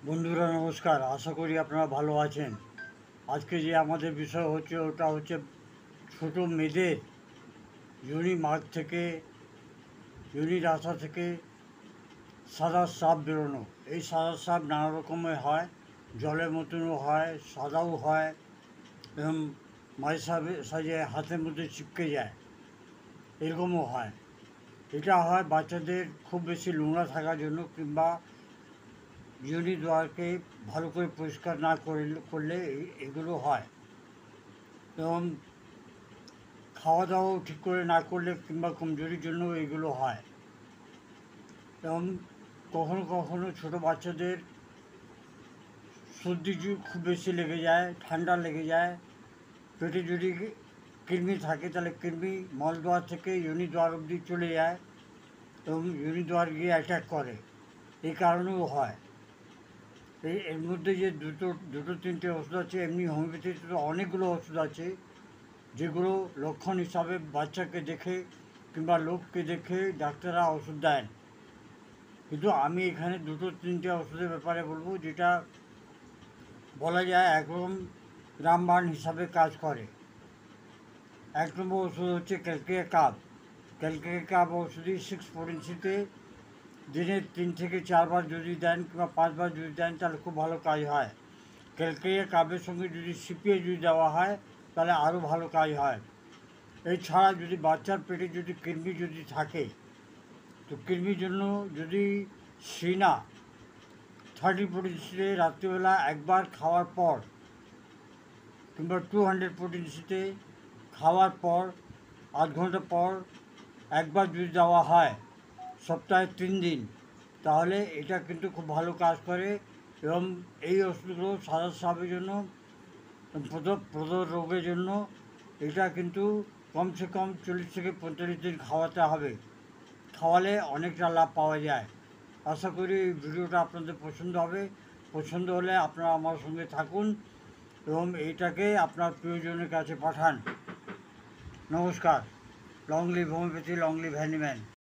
বন্ধুরা নমস্কার, আশা করি আপনারা ভালো আছেন। আজকে যে আমাদের বিষয় হচ্ছে ওটা হচ্ছে ছোট মেয়েদের ইউনি মার্গ থেকে ইউনিট আসা থেকে সাদা সাপ বেরোনো। এই সাদা সাপ নানা রকমের হয়, জলের মতনও হয়, সাদাও হয় এবং মাঝে সাঝে হাতের মধ্যে চিপকে যায়, এরকমও হয়। এটা হয় বাচ্চাদের খুব বেশি নোংরা থাকার জন্য কিংবা ইউনি দ্বারকে ভালো করে পরিষ্কার না করলে এগুলো হয়। এবং খাওয়া দাওয়াও ঠিক করে না করলে কিংবা কমজোরির জন্য এগুলো হয়। এবং কখনো কখনো ছোটো বাচ্চাদের সর্দি খুব বেশি লেগে যায়, ঠান্ডা লেগে যায়। পেটে যদি কৃমি থাকে তাহলে কৃমি মলদ্বার থেকে ইউনিদ্বার অবধি চলে যায় এবং ইউনিদ্বার গিয়ে অ্যাটাক করে, এই কারণেও হয়। এর মধ্যে যে দুটো তিনটে ওষুধ আছে, এমনি হোমিওপ্যাথিতে তো অনেকগুলো ওষুধ আছে যেগুলো লক্ষণ হিসাবে বাচ্চাকে দেখে কিংবা লোককে দেখে ডাক্তাররা ওষুধ দেন। কিন্তু আমি এখানে দুটো তিনটে ওষুধের ব্যাপারে বলবো, যেটা বলা যায় একরকম রামবাণ হিসাবে কাজ করে। এক নম্বর ওষুধ হচ্ছে ক্যালকেরিয়া কাপ। ক্যালকেরিয়া কাপ ওষুধই 6-14 দিনে 3 থেকে 4 বার যদি দেন কিংবা 5 বার যদি দেন তাহলে খুব ভালো কাজ হয়। ক্যালকেরিয়া কাপের সঙ্গে যদি সিপিএ যদি দেওয়া হয় তাহলে আরও ভালো কাজ হয়। এছাড়া যদি বাচ্চার পেটে যদি কৃমি যদি থাকে, তো কৃমির জন্য যদি সিনা 30 রাত্রিবেলা একবার খাওয়ার পর কিংবা 200 খাওয়ার পর আধ ঘন্টা পর একবার যদি দেওয়া হয় সপ্তাহে 3 দিন, তাহলে এটা কিন্তু খুব ভালো কাজ করে। এবং এই ওষুধগুলো সাদা সাপের জন্য, প্রদর রোগের জন্য এটা কিন্তু কমসে কম 40 থেকে 45 দিন খাওয়াতে হবে। খাওয়ালে অনেকটা লাভ পাওয়া যায়। আশা করি এই ভিডিওটা আপনাদের পছন্দ হবে। পছন্দ হলে আপনারা আমার সঙ্গে থাকুন এবং এইটাকে আপনার প্রিয়জনের কাছে পাঠান। নমস্কার। Long live homeopathy, long live Hahnemann.